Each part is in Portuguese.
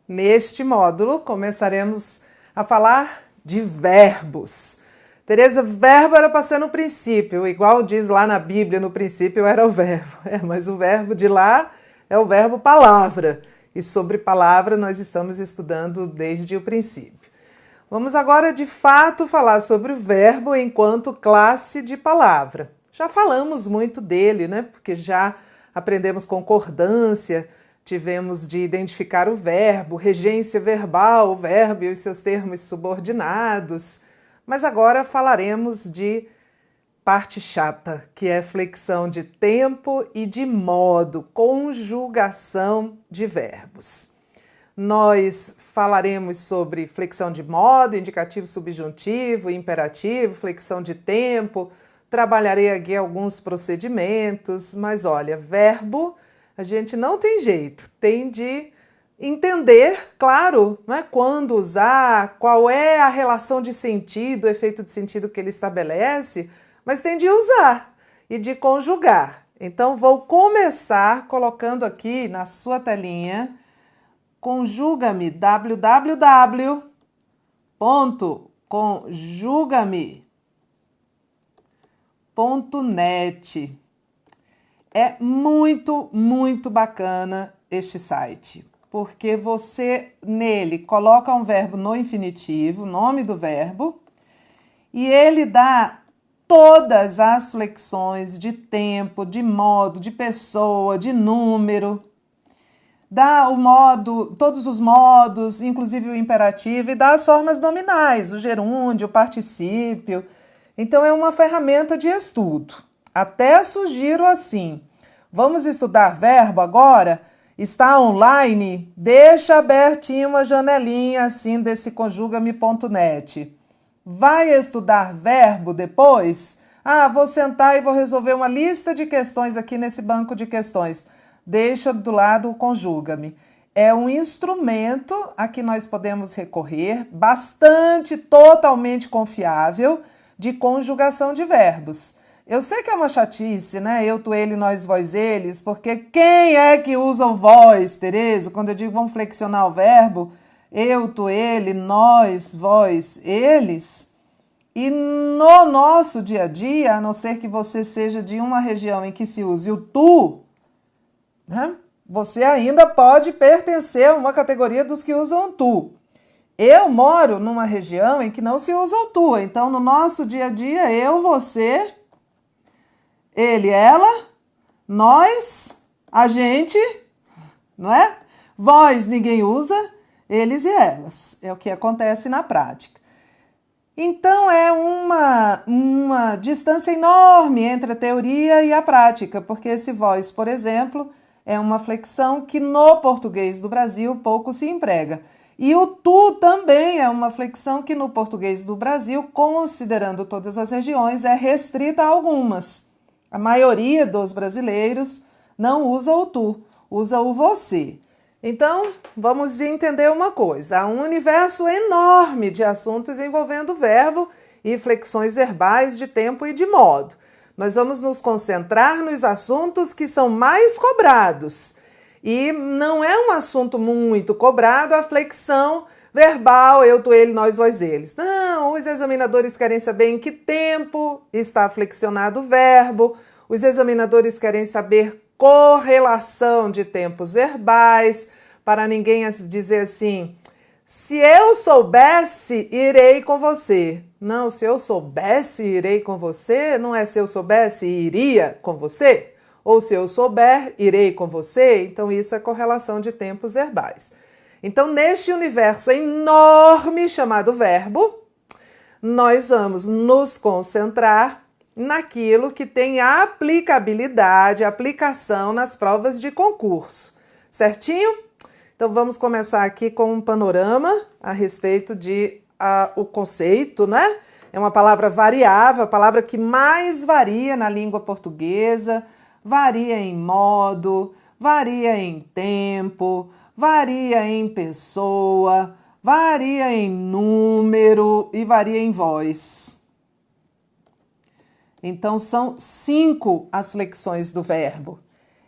Neste módulo, começaremos a falar de verbos. Tereza, verbo era para ser no princípio, igual diz lá na Bíblia, no princípio era o verbo. Mas o verbo de lá é o verbo palavra. E sobre palavra nós estamos estudando desde o princípio. Vamos agora, de fato, falar sobre o verbo enquanto classe de palavra. Já falamos muito dele, né? Porque já aprendemos concordância, tivemos de identificar o verbo, regência verbal, o verbo e os seus termos subordinados. Mas agora falaremos de parte chata, que é flexão de tempo e de modo, conjugação de verbos. Nós falaremos sobre flexão de modo, indicativo subjuntivo, imperativo, flexão de tempo. Trabalharei aqui alguns procedimentos, mas olha, verbo a gente não tem jeito, tem de entender, claro, não é, quando usar, qual é a relação de sentido, o efeito de sentido que ele estabelece, mas tem de usar e de conjugar. Então vou começar colocando aqui na sua telinha conjuga-me, www.conjuga-me.net. É muito bacana este site, porque você nele coloca um verbo no infinitivo, nome do verbo, e ele dá todas as flexões de tempo, de modo, de pessoa, de número. Dá o modo, todos os modos, inclusive o imperativo, e dá as formas nominais, o gerúndio, o particípio. Então é uma ferramenta de estudo. Até sugiro assim: vamos estudar verbo agora? Está online? Deixa abertinho uma janelinha assim desse conjuga-me.net. Vai estudar verbo depois? Ah, vou sentar e vou resolver uma lista de questões aqui nesse banco de questões. Deixa do lado o conjuga-me. É um instrumento a que nós podemos recorrer, bastante, totalmente confiável, de conjugação de verbos. Eu sei que é uma chatice, né? Eu, tu, ele, nós, vós, eles, porque quem é que usa o vós, Tereza? Quando eu digo vamos flexionar o verbo, eu, tu, ele, nós, vós, eles. E no nosso dia a dia, a não ser que você seja de uma região em que se use o tu, né? Você ainda pode pertencer a uma categoria dos que usam tu. Eu moro numa região em que não se usa o tu, então no nosso dia a dia, eu, você, ele, ela, nós, a gente, não é? Vós ninguém usa, eles e elas. É o que acontece na prática. Então é uma distância enorme entre a teoria e a prática, porque esse vós, por exemplo, é uma flexão que no português do Brasil pouco se emprega. E o tu também é uma flexão que no português do Brasil, considerando todas as regiões, é restrita a algumas. A maioria dos brasileiros não usa o tu, usa o você. Então, vamos entender uma coisa: há um universo enorme de assuntos envolvendo verbo e flexões verbais de tempo e de modo. Nós vamos nos concentrar nos assuntos que são mais cobrados. E não é um assunto muito cobrado a flexão verbal, eu, tu, ele, nós, vós, eles. Não, os examinadores querem saber em que tempo está flexionado o verbo, os examinadores querem saber correlação de tempos verbais, para ninguém dizer assim: se eu soubesse, irei com você. Não, se eu soubesse, irei com você, não é se eu soubesse, iria com você. Ou se eu souber, irei com você. Então isso é correlação de tempos verbais. Então neste universo enorme chamado verbo, nós vamos nos concentrar naquilo que tem aplicabilidade, aplicação nas provas de concurso. Certinho? Então vamos começar aqui com um panorama a respeito de o conceito, né? É uma palavra variável, a palavra que mais varia na língua portuguesa, varia em modo, varia em tempo, varia em pessoa, varia em número e varia em voz. Então são 5 as flexões do verbo.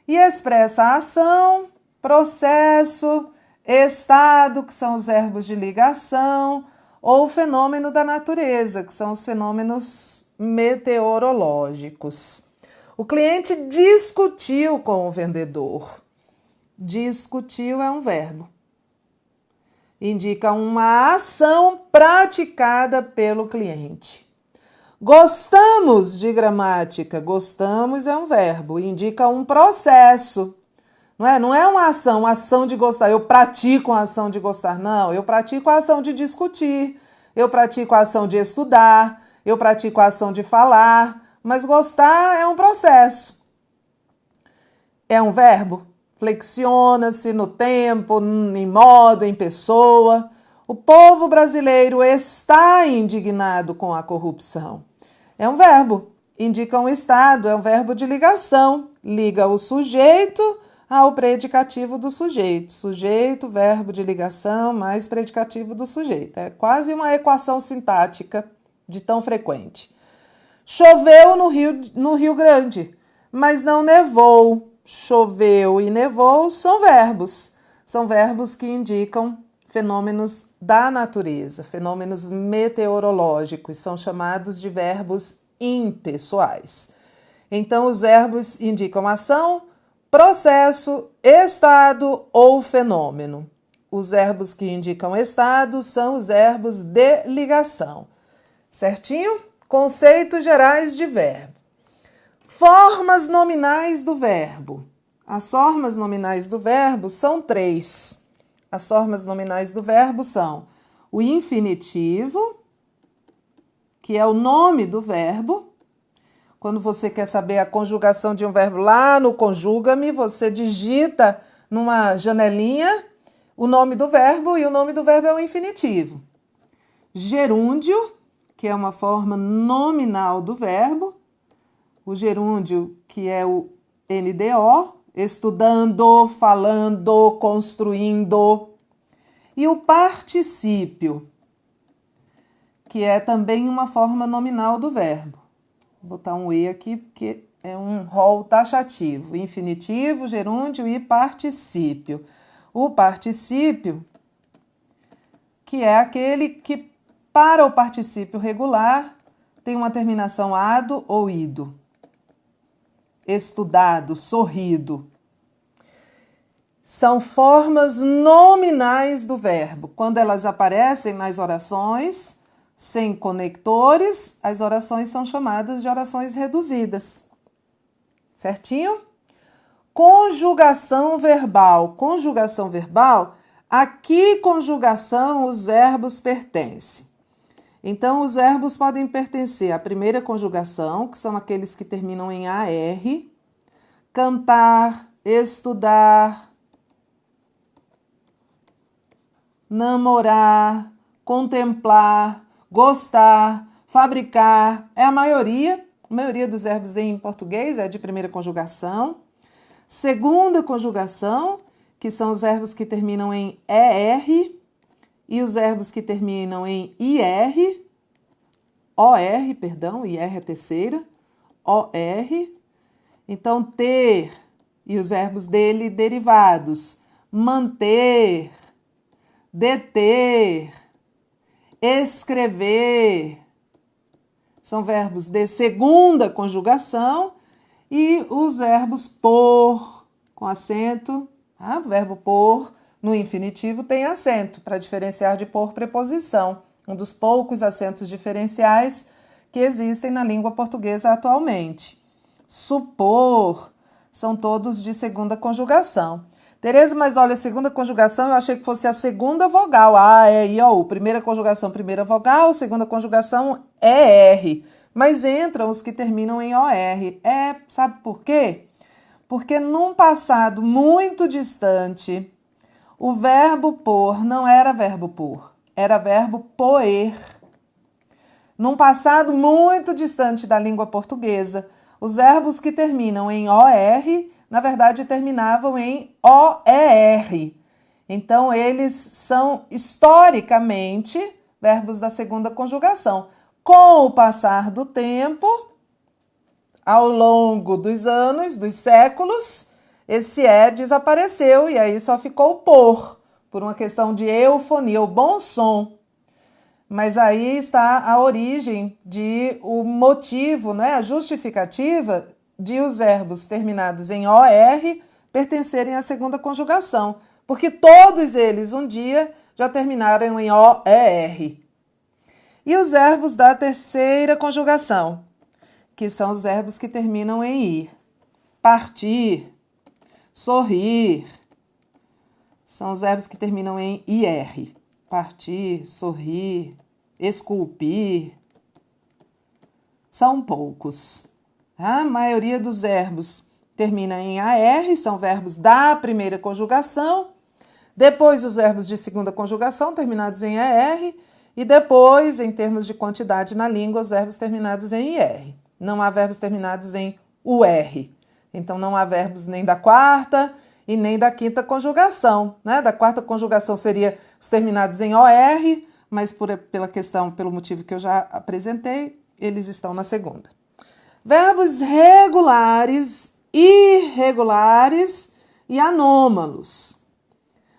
E expressa a ação, processo, estado, que são os verbos de ligação, ou fenômeno da natureza, que são os fenômenos meteorológicos. O cliente discutiu com o vendedor. Discutiu é um verbo. Indica uma ação praticada pelo cliente. Gostamos de gramática. Gostamos é um verbo. Indica um processo. Não é uma ação de gostar. Eu pratico a ação de gostar. Não, eu pratico a ação de discutir. Eu pratico a ação de estudar. Eu pratico a ação de falar. Mas gostar é um processo. É um verbo. Flexiona-se no tempo, em modo, em pessoa. O povo brasileiro está indignado com a corrupção. É um verbo, indica um estado, é um verbo de ligação. Liga o sujeito ao predicativo do sujeito. Sujeito, verbo de ligação, mais predicativo do sujeito. É quase uma equação sintática de tão frequente. Choveu no Rio Grande, mas não nevou. Choveu e nevou são verbos que indicam fenômenos da natureza, fenômenos meteorológicos, são chamados de verbos impessoais. Então, os verbos indicam ação, processo, estado ou fenômeno. Os verbos que indicam estado são os verbos de ligação. Certinho? Conceitos gerais de verbo. Formas nominais do verbo. As formas nominais do verbo são 3. As formas nominais do verbo são o infinitivo, que é o nome do verbo. Quando você quer saber a conjugação de um verbo lá no Conjuga-me, você digita numa janelinha o nome do verbo e o nome do verbo é o infinitivo. Gerúndio, que é uma forma nominal do verbo. O gerúndio, que é o NDO, estudando, falando, construindo. E o particípio, que é também uma forma nominal do verbo. Vou botar um E aqui, porque é um rol taxativo. Infinitivo, gerúndio e particípio. O particípio, que é aquele que, para o particípio regular, tem uma terminação ado ou ido. Estudado, sorrido. São formas nominais do verbo. Quando elas aparecem nas orações, sem conectores, as orações são chamadas de orações reduzidas. Certinho? Conjugação verbal. Conjugação verbal, a que conjugação os verbos pertencem? Então, os verbos podem pertencer à primeira conjugação, que são aqueles que terminam em AR, cantar, estudar, namorar, contemplar, gostar, fabricar. É a maioria dos verbos em português é de primeira conjugação. Segunda conjugação, que são os verbos que terminam em ER, e os verbos que terminam em IR, IR é terceira, OR. Então, ter e os verbos dele derivados, manter, deter, escrever, são verbos de segunda conjugação, e os verbos por, com acento, o verbo por, no infinitivo tem acento, para diferenciar de por preposição, um dos poucos acentos diferenciais que existem na língua portuguesa atualmente. Supor, são todos de segunda conjugação. Tereza, mas olha, a segunda conjugação eu achei que fosse a segunda vogal. É, I, O. Primeira conjugação, primeira vogal, segunda conjugação, ER. Mas entram os que terminam em OR. Sabe por quê? Porque num passado muito distante, o verbo por não era verbo por, era verbo poer. Num passado muito distante da língua portuguesa, os verbos que terminam em OR, na verdade, terminavam em OER. Então, eles são, historicamente, verbos da segunda conjugação. Com o passar do tempo, ao longo dos anos, dos séculos, esse é desapareceu e aí só ficou por por uma questão de eufonia, o bom som. Mas aí está a origem o motivo, né, a justificativa de os verbos terminados em OR pertencerem à segunda conjugação, porque todos eles um dia já terminaram em OER. E os verbos da terceira conjugação, que são os verbos que terminam em ir. Partir, sorrir, são os verbos que terminam em IR. Partir, sorrir, esculpir. São poucos. A maioria dos verbos termina em AR, são verbos da primeira conjugação. Depois, os verbos de segunda conjugação, terminados em ER. E depois, em termos de quantidade na língua, os verbos terminados em IR. Não há verbos terminados em UR. Então, não há verbos nem da quarta e nem da quinta conjugação, né? Da quarta conjugação seria os terminados em OR, mas pelo motivo que eu já apresentei, eles estão na segunda. Verbos regulares, irregulares e anômalos.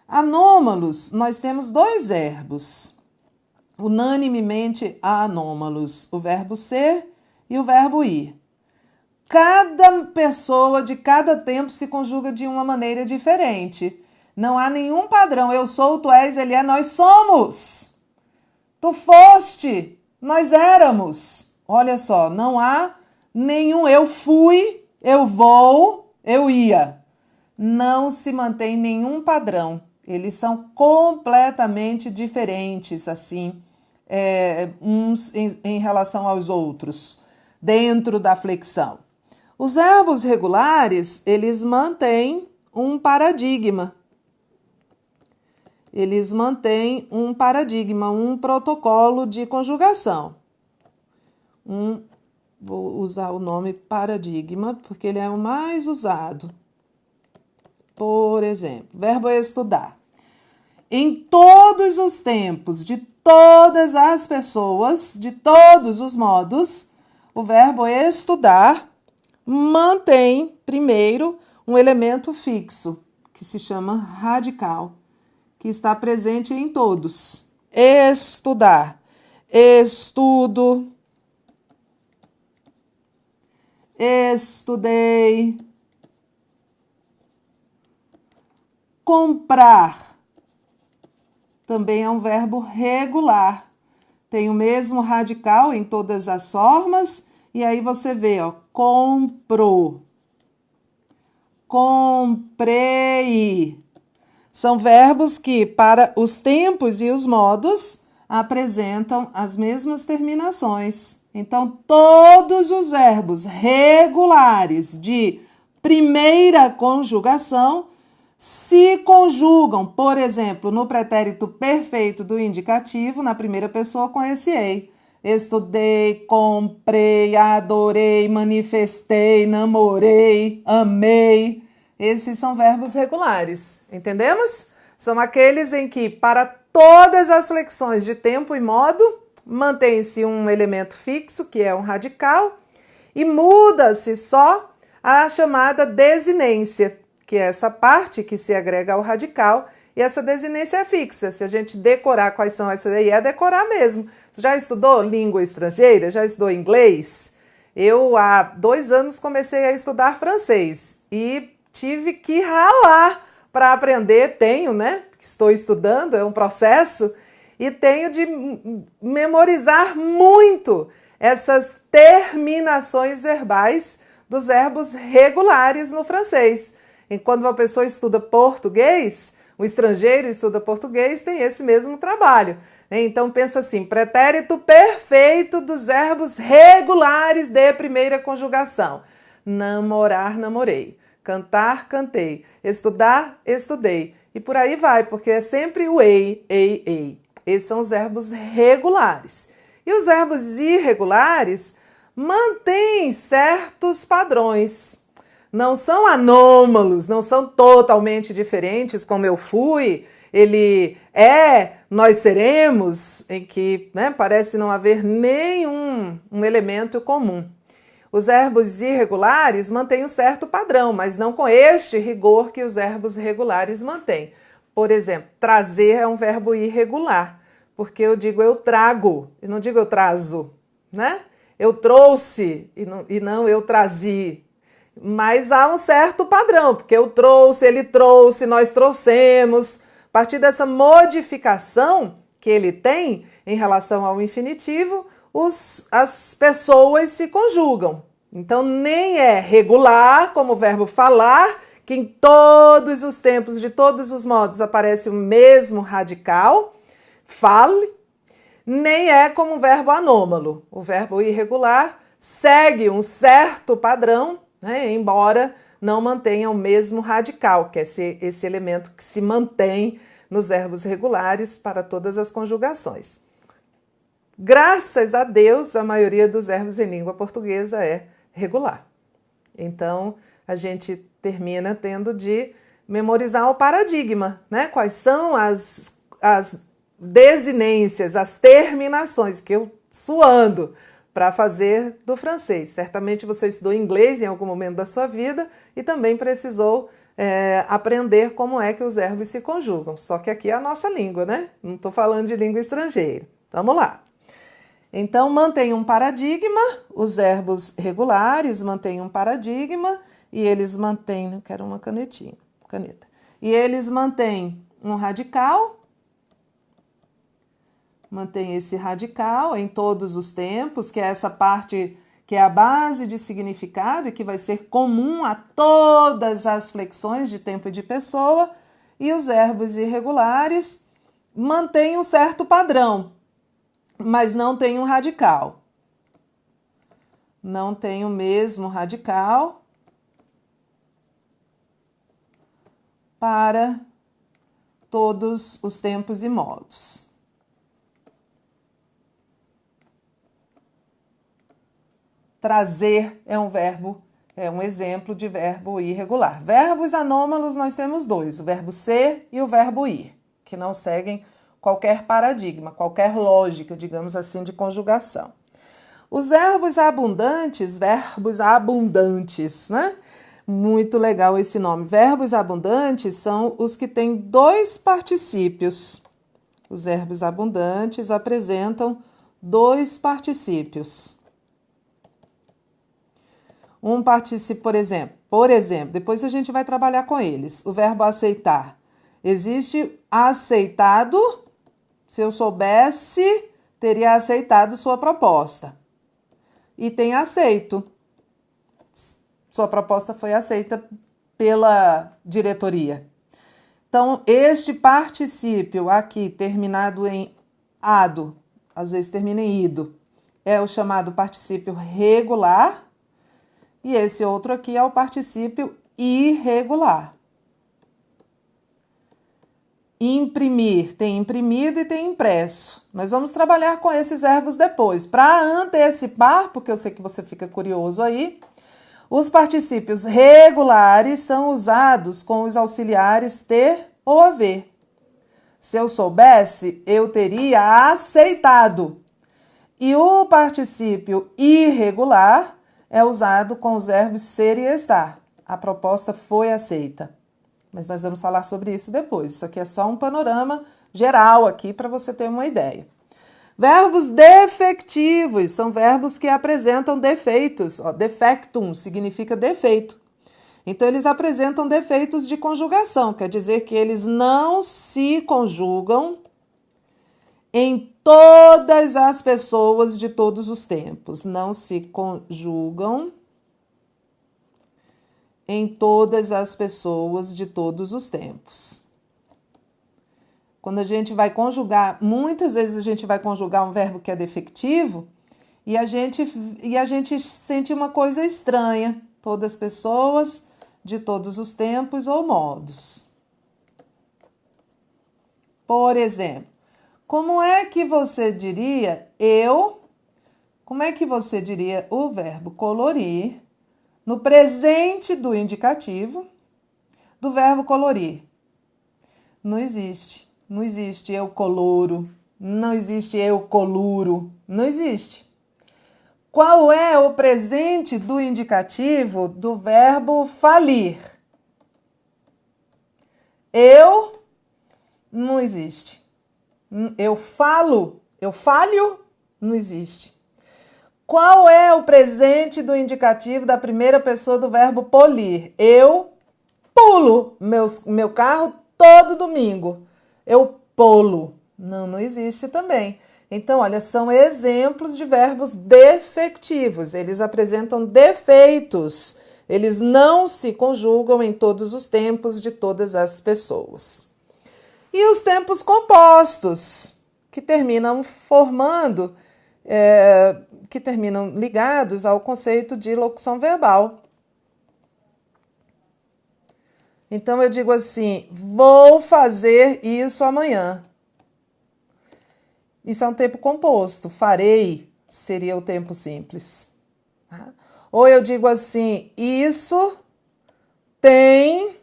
Anômalos, nós temos dois verbos, unanimemente anômalos, o verbo ser e o verbo ir. Cada pessoa de cada tempo se conjuga de uma maneira diferente. Não há nenhum padrão. Eu sou, tu és, ele é, nós somos. Tu foste, nós éramos. Olha só, não há nenhum eu fui, eu vou, eu ia. Não se mantém nenhum padrão. Eles são completamente diferentes, assim, uns em relação aos outros, dentro da flexão. Os verbos regulares, eles mantêm um paradigma. Eles mantêm um paradigma, um protocolo de conjugação. Vou usar o nome paradigma, porque ele é o mais usado. Por exemplo, verbo estudar. Em todos os tempos, de todas as pessoas, de todos os modos, o verbo estudar mantém, primeiro, um elemento fixo, que se chama radical, que está presente em todos. Estudar, estudo, estudei. Comprar também é um verbo regular. Tem o mesmo radical em todas as formas. E aí você vê, ó, comprou, comprei. São verbos que, para os tempos e os modos, apresentam as mesmas terminações. Então, todos os verbos regulares de primeira conjugação se conjugam, por exemplo, no pretérito perfeito do indicativo, na primeira pessoa com esse ei. Estudei, comprei, adorei, manifestei, namorei, amei. Esses são verbos regulares, entendemos? São aqueles em que, para todas as flexões de tempo e modo, mantém-se um elemento fixo, que é um radical, e muda-se só a chamada desinência, que é essa parte que se agrega ao radical, e essa desinência é fixa. Se a gente decorar quais são essas aí, é decorar mesmo. Você já estudou língua estrangeira? Já estudou inglês? Eu, há 2 anos, comecei a estudar francês e tive que ralar para aprender. Tenho, né? Estou estudando, é um processo, e tenho de memorizar muito essas terminações verbais dos verbos regulares no francês. E quando uma pessoa estuda português, o estrangeiro estuda português, tem esse mesmo trabalho. Então, pensa assim, pretérito perfeito dos verbos regulares de primeira conjugação. Namorar, namorei. Cantar, cantei. Estudar, estudei. E por aí vai, porque é sempre o ei, ei, ei. Esses são os verbos regulares. E os verbos irregulares mantêm certos padrões. Não são anômalos, não são totalmente diferentes, como eu fui, ele é, nós seremos, em que, né, parece não haver nenhum elemento comum. Os verbos irregulares mantêm um certo padrão, mas não com este rigor que os verbos regulares mantêm. Por exemplo, trazer é um verbo irregular, porque eu digo eu trago, e não digo eu trazo, né? Eu trouxe e não eu trazi. Mas há um certo padrão, porque eu trouxe, ele trouxe, nós trouxemos. A partir dessa modificação que ele tem em relação ao infinitivo, as pessoas se conjugam. Então, nem é regular, como o verbo falar, que em todos os tempos, de todos os modos, aparece o mesmo radical, fale, nem é como o verbo anômalo. O verbo irregular segue um certo padrão, né, embora não mantenha o mesmo radical, que é esse elemento que se mantém nos verbos regulares para todas as conjugações. Graças a Deus, a maioria dos verbos em língua portuguesa é regular. Então, a gente termina tendo de memorizar o paradigma, né? Quais são as desinências, as terminações, que eu suando para fazer do francês. Certamente você estudou inglês em algum momento da sua vida e também precisou aprender como é que os verbos se conjugam. Só que aqui é a nossa língua, né? Não estou falando de língua estrangeira. Vamos lá. Então, mantém um paradigma, os verbos regulares mantêm um paradigma e eles mantêm, quero uma caneta, e eles mantêm um radical, mantém esse radical em todos os tempos, que é essa parte que é a base de significado e que vai ser comum a todas as flexões de tempo e de pessoa, e os verbos irregulares mantêm um certo padrão, mas não tem um radical. Não tem o mesmo radical para todos os tempos e modos. Trazer é um verbo, é um exemplo de verbo irregular. Verbos anômalos nós temos dois, o verbo ser e o verbo ir, que não seguem qualquer paradigma, qualquer lógica, digamos assim, de conjugação. Os verbos abundantes, né? Muito legal esse nome. Verbos abundantes são os que têm dois particípios. Os verbos abundantes apresentam dois particípios. Um particípio, por exemplo, depois a gente vai trabalhar com eles. O verbo aceitar. Existe aceitado. Se eu soubesse, teria aceitado sua proposta. E tem aceito. Sua proposta foi aceita pela diretoria. Então, este particípio aqui, terminado em ado, às vezes termina em ido, é o chamado particípio regular. E esse outro aqui é o particípio irregular. Imprimir, tem imprimido e tem impresso. Nós vamos trabalhar com esses verbos depois. Para antecipar, porque eu sei que você fica curioso aí, os particípios regulares são usados com os auxiliares ter ou haver. Se eu soubesse, eu teria aceitado. E o particípio irregular é usado com os verbos ser e estar. A proposta foi aceita. Mas nós vamos falar sobre isso depois. Isso aqui é só um panorama geral aqui para você ter uma ideia. Verbos defectivos são verbos que apresentam defeitos. Defectum significa defeito. Então, eles apresentam defeitos de conjugação, quer dizer que eles não se conjugam em todas as pessoas de todos os tempos. Não se conjugam em todas as pessoas de todos os tempos. Quando a gente vai conjugar, muitas vezes a gente vai conjugar um verbo que é defectivo e a gente sente uma coisa estranha. Todas as pessoas de todos os tempos ou modos. Por exemplo, como é que você diria como é que você diria o verbo colorir no presente do indicativo do verbo colorir? Não existe. Não existe eu coloro. Não existe eu coluro. Não existe. Qual é o presente do indicativo do verbo falir? Eu Não existe. Eu falo, eu falho, não existe. Qual é o presente do indicativo da primeira pessoa do verbo polir? Eu pulo meu carro todo domingo. Eu polo. Não, não existe também. Então, olha, são exemplos de verbos defectivos. Eles apresentam defeitos. Eles não se conjugam em todos os tempos de todas as pessoas. E os tempos compostos, que terminam formando, que terminam ligados ao conceito de locução verbal. Então eu digo assim, vou fazer isso amanhã. Isso é um tempo composto. Farei seria o tempo simples. Tá? Ou eu digo assim, isso tem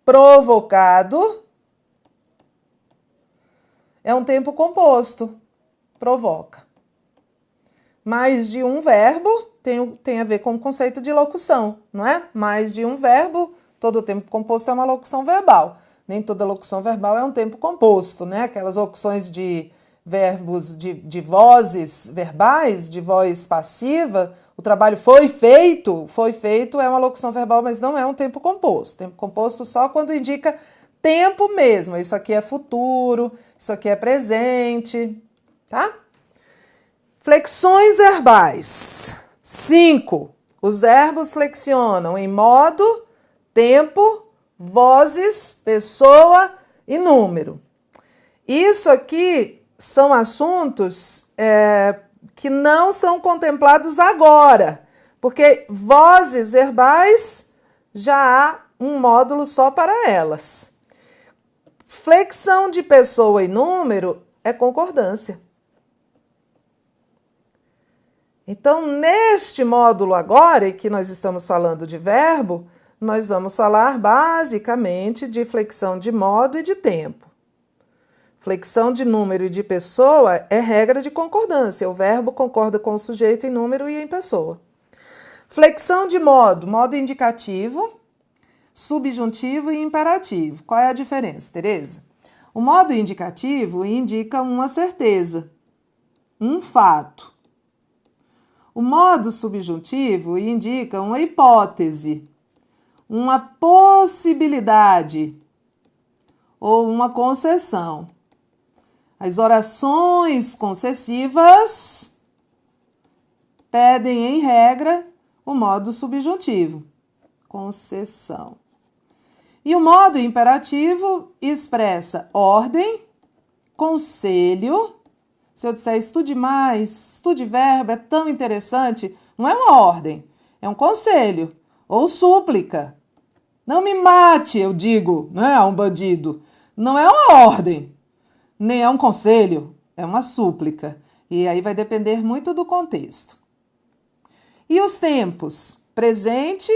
provocado. É um tempo composto. Provoca. Mais de um verbo tem a ver com o conceito de locução, não é? Mais de um verbo, todo tempo composto é uma locução verbal. Nem toda locução verbal é um tempo composto, né? Aquelas locuções de verbos de vozes verbais, de voz passiva, o trabalho foi feito é uma locução verbal, mas não é um tempo composto. Tempo composto só quando indica tempo mesmo. Isso aqui é futuro, isso aqui é presente, tá? Flexões verbais. 5. Os verbos flexionam em modo, tempo, vozes, pessoa e número. Isso aqui são assuntos que não são contemplados agora, porque vozes verbais já há um módulo só para elas. Flexão de pessoa e número é concordância. Então, neste módulo agora, em que nós estamos falando de verbo, nós vamos falar basicamente de flexão de modo e de tempo. Flexão de número e de pessoa é regra de concordância. O verbo concorda com o sujeito em número e em pessoa. Flexão de modo, modo indicativo, subjuntivo e imperativo. Qual é a diferença, Tereza? O modo indicativo indica uma certeza, um fato. O modo subjuntivo indica uma hipótese, uma possibilidade ou uma concessão. As orações concessivas pedem, em regra, o modo subjuntivo, concessão. E o modo imperativo expressa ordem, conselho. Se eu disser estude mais, estude verbo, é tão interessante, não é uma ordem, é um conselho ou súplica. Não me mate, eu digo, não é um bandido. Não é uma ordem, nem é um conselho, é uma súplica. E aí vai depender muito do contexto. E os tempos? Presente,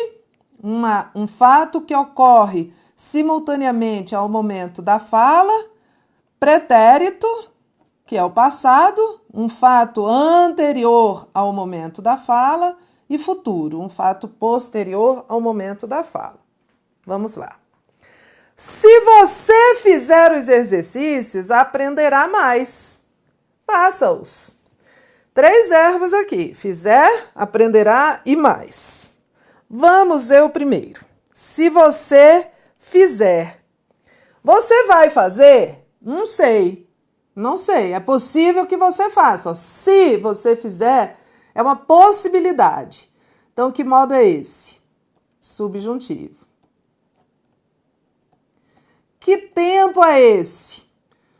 um fato que ocorre simultaneamente ao momento da fala, pretérito, que é o passado, um fato anterior ao momento da fala, e futuro, um fato posterior ao momento da fala. Vamos lá. Se você fizer os exercícios, aprenderá mais. Faça-os. 3 verbos aqui. Fizer, aprenderá e mais. Vamos ver o primeiro. Se você fizer. Você vai fazer? Não sei. Não sei. É possível que você faça. Se você fizer, é uma possibilidade. Então, que modo é esse? Subjuntivo. Que tempo é esse?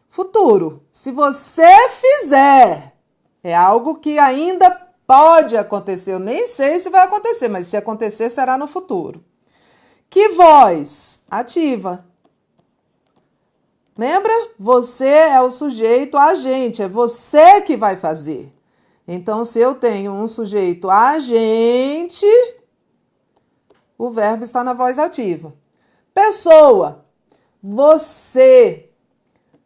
Futuro. Se você fizer, é algo que ainda pode acontecer. Eu nem sei se vai acontecer, mas se acontecer, será no futuro. Que voz? Ativa. Lembra? Você é o sujeito agente, é você que vai fazer. Então, se eu tenho um sujeito agente, o verbo está na voz ativa. Pessoa. Você.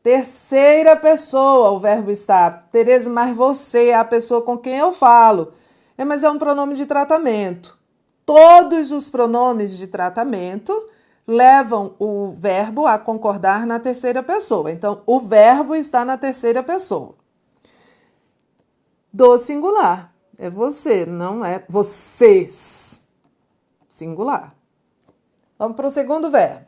Terceira pessoa, o verbo está. Tereza, mas você é a pessoa com quem eu falo. Mas é um pronome de tratamento. Todos os pronomes de tratamento levam o verbo a concordar na terceira pessoa. Então, o verbo está na terceira pessoa. Do singular. É você, não é vocês. Singular. Vamos para o segundo verbo.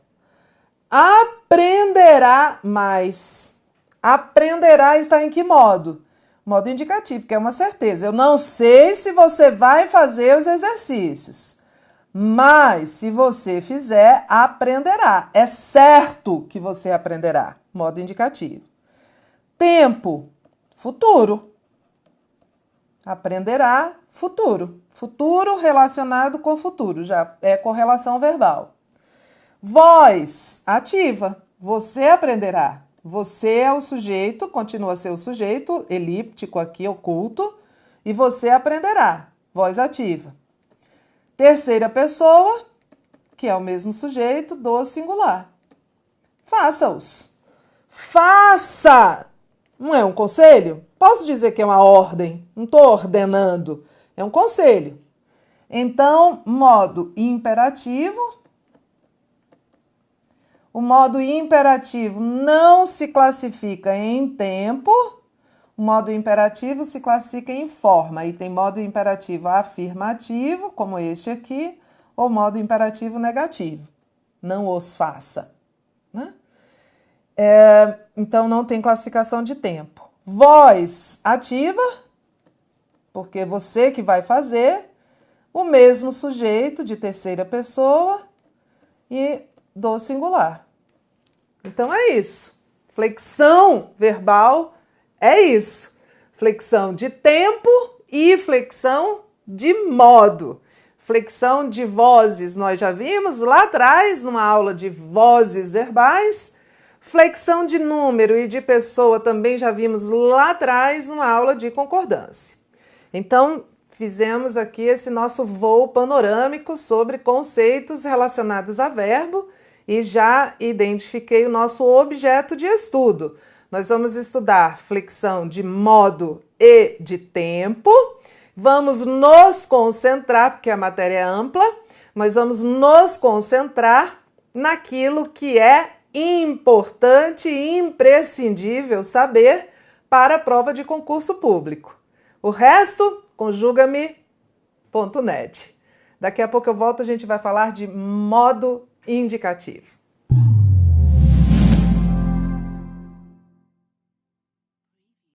Aprenderá mais. Aprenderá está em que modo? Modo indicativo, que é uma certeza. Eu não sei se você vai fazer os exercícios, mas se você fizer, aprenderá. É certo que você aprenderá. Modo indicativo. Tempo, futuro. Aprenderá, futuro. Futuro relacionado com futuro, já é correlação verbal. Voz, ativa. Você aprenderá. Você é o sujeito, continua a ser o sujeito, elíptico aqui, oculto, e você aprenderá. Voz ativa. Terceira pessoa, que é o mesmo sujeito, do singular. Faça-os. Faça! Não é um conselho? Posso dizer que é uma ordem. Não estou ordenando. É um conselho. Então, modo imperativo. O modo imperativo não se classifica em tempo. O modo imperativo se classifica em forma. E tem modo imperativo afirmativo, como este aqui, ou modo imperativo negativo. Não os faça. Né? Então, não tem classificação de tempo. Voz ativa, porque você que vai fazer, o mesmo sujeito de terceira pessoa e do singular. Então, é isso. Flexão verbal é isso. Flexão de tempo e flexão de modo. Flexão de vozes, nós já vimos lá atrás, numa aula de vozes verbais. Flexão de número e de pessoa também já vimos lá atrás, numa aula de concordância. Então, fizemos aqui esse nosso voo panorâmico sobre conceitos relacionados a verbo e já identifiquei o nosso objeto de estudo. Nós vamos estudar flexão de modo e de tempo. Vamos nos concentrar, porque a matéria é ampla, nós vamos nos concentrar naquilo que é importante e imprescindível saber para a prova de concurso público. O resto, conjuga-me.net. Daqui a pouco eu volto, a gente vai falar de modo indicativo.